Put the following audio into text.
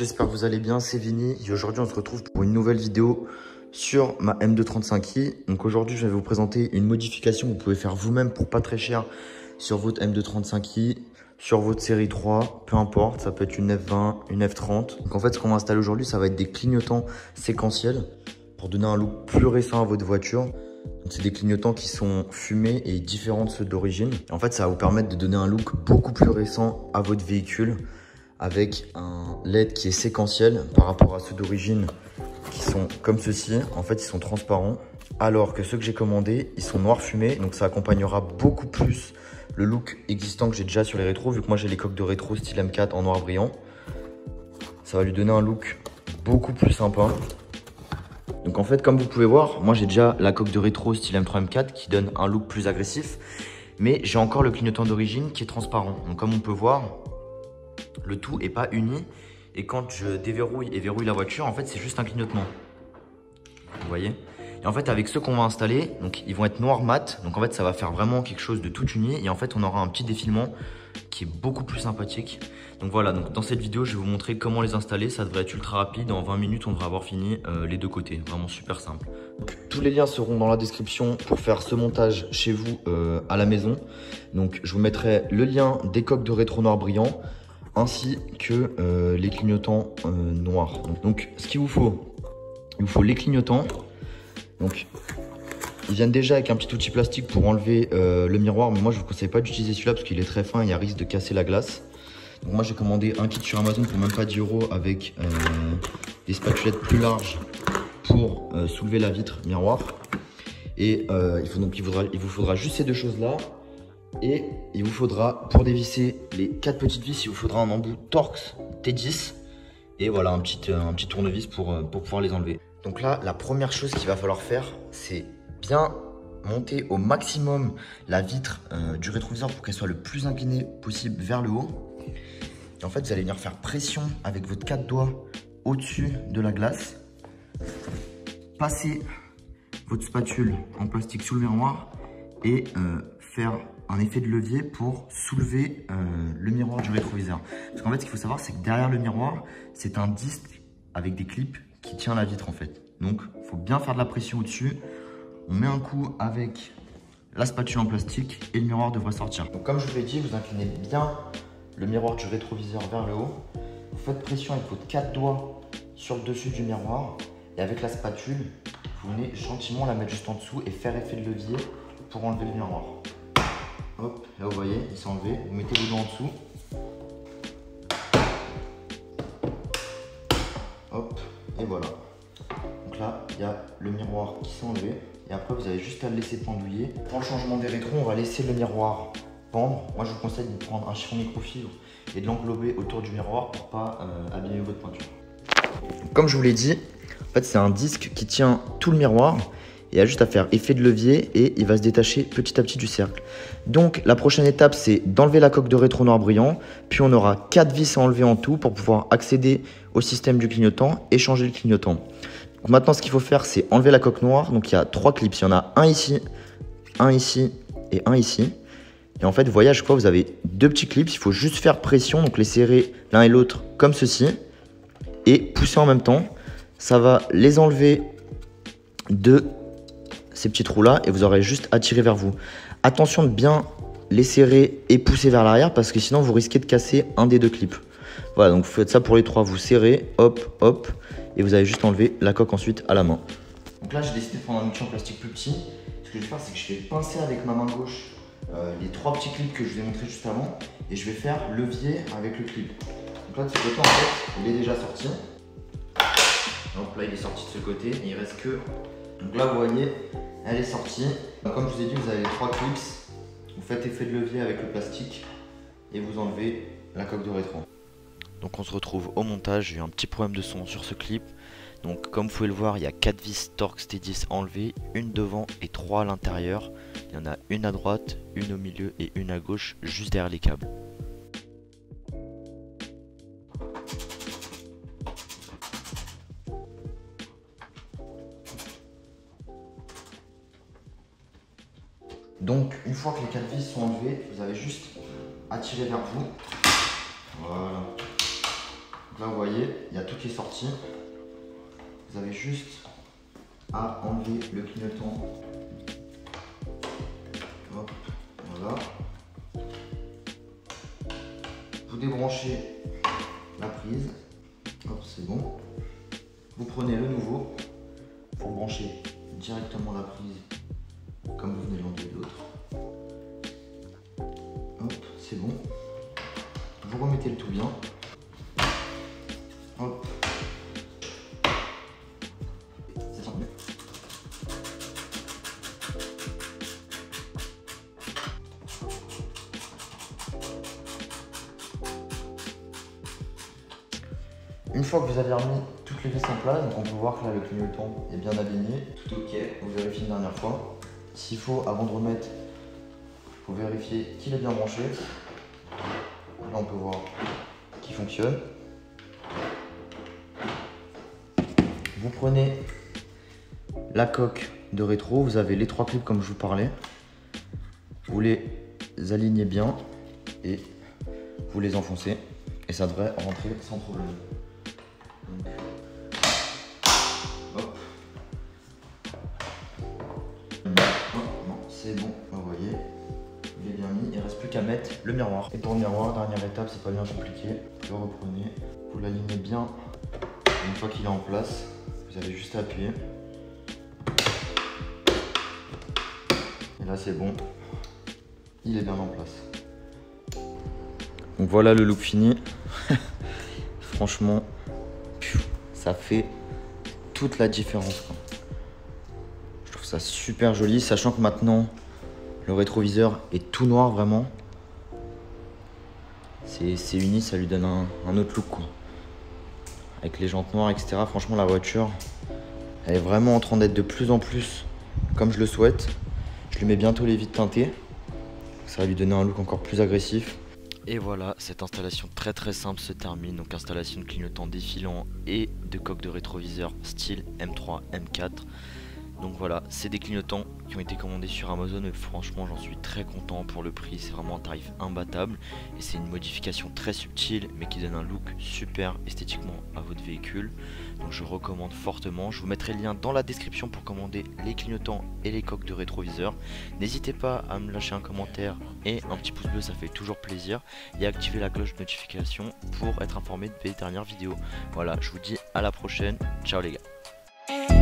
j'espère que vous allez bien, c'est Vini et aujourd'hui on se retrouve pour une nouvelle vidéo sur ma M235i. Donc aujourd'hui je vais vous présenter une modification que vous pouvez faire vous-même pour pas très cher sur votre M235i, sur votre série 3, peu importe, ça peut être une F20, une F30. Donc en fait ce qu'on va installer aujourd'hui ça va être des clignotants séquentiels pour donner un look plus récent à votre voiture. Donc c'est des clignotants qui sont fumés et différents de ceux d'origine. En fait ça va vous permettre de donner un look beaucoup plus récent à votre véhicule, avec un LED qui est séquentiel par rapport à ceux d'origine qui sont comme ceci. En fait, ils sont transparents, alors que ceux que j'ai commandés, ils sont noirs fumés. Donc ça accompagnera beaucoup plus le look existant que j'ai déjà sur les rétros, vu que moi j'ai les coques de rétro style M4 en noir brillant. Ça va lui donner un look beaucoup plus sympa. Donc en fait, comme vous pouvez voir, moi j'ai déjà la coque de rétro style M3 M4 qui donne un look plus agressif, mais j'ai encore le clignotant d'origine qui est transparent. Donc comme on peut voir, le tout est pas uni, et quand je déverrouille et verrouille la voiture, en fait c'est juste un clignotement. Vous voyez? Et en fait avec ceux qu'on va installer, donc ils vont être noir mat, donc en fait ça va faire vraiment quelque chose de tout uni, et en fait on aura un petit défilement qui est beaucoup plus sympathique. Donc voilà, donc dans cette vidéo je vais vous montrer comment les installer. Ça devrait être ultra rapide, en 20 minutes on devrait avoir fini les deux côtés, vraiment super simple. Donc, tous les liens seront dans la description pour faire ce montage chez vous à la maison. Donc je vous mettrai le lien des coques de rétro noir brillant, ainsi que les clignotants noirs. Donc ce qu'il vous faut, il vous faut les clignotants. Donc ils viennent déjà avec un petit outil plastique pour enlever le miroir, mais moi je vous conseille pas d'utiliser celui-là parce qu'il est très fin et il y a risque de casser la glace. Donc moi j'ai commandé un kit sur Amazon pour même pas 10 € avec des spatulettes plus larges pour soulever la vitre miroir. Et il vous faudra juste ces deux choses là. Et il vous faudra, pour dévisser les 4 petites vis, il vous faudra un embout Torx T10. Et voilà, un petit tournevis pour pouvoir les enlever. Donc là, la première chose qu'il va falloir faire, c'est bien monter au maximum la vitre du rétroviseur pour qu'elle soit le plus inclinée possible vers le haut. Et en fait, vous allez venir faire pression avec votre 4 doigts au-dessus de la glace. Passer votre spatule en plastique sous le miroir et faire un effet de levier pour soulever le miroir du rétroviseur. Parce qu'en fait, ce qu'il faut savoir, c'est que derrière le miroir, c'est un disque avec des clips qui tient la vitre en fait. Donc, il faut bien faire de la pression au-dessus. On met un coup avec la spatule en plastique et le miroir devrait sortir. Donc, comme je vous l'ai dit, vous inclinez bien le miroir du rétroviseur vers le haut. Vous faites pression avec votre 4 doigts sur le dessus du miroir. Et avec la spatule, vous venez gentiment la mettre juste en dessous et faire effet de levier pour enlever le miroir. Hop, là vous voyez, il s'est enlevé. Vous mettez vos doigts en dessous. Hop, et voilà. Donc là, il y a le miroir qui s'est enlevé. Et après, vous avez juste à le laisser pendouiller. Pour le changement des rétros, on va laisser le miroir pendre. Moi, je vous conseille de prendre un chiffon microfibre et de l'englober autour du miroir pour pas abîmer votre peinture. Comme je vous l'ai dit, en fait, c'est un disque qui tient tout le miroir. Il y a juste à faire effet de levier et il va se détacher petit à petit du cercle. Donc la prochaine étape, c'est d'enlever la coque de rétro noir brillant. Puis on aura 4 vis à enlever en tout pour pouvoir accéder au système du clignotant et changer le clignotant. Donc maintenant, ce qu'il faut faire, c'est enlever la coque noire. Donc il y a 3 clips. Il y en a un ici et un ici. Et en fait, vous voyez à chaque fois, vous avez 2 petits clips. Il faut juste faire pression, donc les serrer l'un et l'autre comme ceci. Et pousser en même temps. Ça va les enlever de ces petits trous là et vous aurez juste à tirer vers vous. Attention de bien les serrer et pousser vers l'arrière parce que sinon vous risquez de casser un des 2 clips. Voilà, donc vous faites ça pour les 3, vous serrez, hop, hop, et vous allez juste enlever la coque ensuite à la main. Donc là j'ai décidé de prendre un outil en plastique plus petit. Ce que je vais faire, c'est que je vais pincer avec ma main gauche les 3 petits clips que je vous ai montré juste avant et je vais faire levier avec le clip. Donc là de ce côté en fait il est déjà sorti. Donc là il est sorti de ce côté et il reste que. Donc là vous voyez, elle est sortie. Comme je vous ai dit, vous avez les 3 clips. Vous faites effet de levier avec le plastique et vous enlevez la coque de rétro. Donc on se retrouve au montage. J'ai eu un petit problème de son sur ce clip. Donc comme vous pouvez le voir, il y a 4 vis Torx T10 enlevées, une devant et 3 à l'intérieur. Il y en a une à droite, une au milieu et une à gauche juste derrière les câbles. Donc une fois que les 4 vis sont enlevées, vous avez juste à tirer vers vous. Voilà. Là vous voyez, il y a tout qui est sorti. Vous avez juste à enlever le clignotant. Hop, voilà. Vous débranchez la prise. Hop, c'est bon. Vous prenez le nouveau pour brancher directement la prise comme vous venez l'enlever de l'autre. Hop, c'est bon. Vous remettez le tout bien. Hop. C'est ça. Une fois que vous avez remis toutes les vis en place, donc on peut voir que là le clignotant est bien aligné, tout ok, vous vérifiez une dernière fois. S'il faut, avant de remettre, il faut vérifier qu'il est bien branché. Là on peut voir qu'il fonctionne. Vous prenez la coque de rétro, vous avez les 3 clips comme je vous parlais. Vous les alignez bien et vous les enfoncez et ça devrait rentrer sans problème. Donc, hop. Non, c'est bon, vous voyez, il est bien mis, il ne reste plus qu'à mettre le miroir. Et pour le miroir, dernière étape, c'est pas bien compliqué, vous le reprenez, vous l'alignez bien, une fois qu'il est en place, vous avez juste à appuyer. Et là c'est bon, il est bien en place. Donc voilà le look fini. Franchement, ça fait toute la différence, quoi. Je trouve ça super joli, sachant que maintenant le rétroviseur est tout noir vraiment. C'est uni, ça lui donne un autre look, quoi. Avec les jantes noires, etc. Franchement la voiture, elle est vraiment en train d'être de plus en plus comme je le souhaite. Je lui mets bientôt les vitres teintées. Ça va lui donner un look encore plus agressif. Et voilà, cette installation très simple se termine. Donc installation de clignotant défilant et de coque de rétroviseur style M3, M4. Donc voilà, c'est des clignotants qui ont été commandés sur Amazon et franchement j'en suis très content pour le prix, c'est vraiment un tarif imbattable et c'est une modification très subtile mais qui donne un look super esthétiquement à votre véhicule. Donc je recommande fortement, je vous mettrai le lien dans la description pour commander les clignotants et les coques de rétroviseur. N'hésitez pas à me lâcher un commentaire et un petit pouce bleu, ça fait toujours plaisir, et à activer la cloche de notification pour être informé de mes dernières vidéos. Voilà, je vous dis à la prochaine, ciao les gars.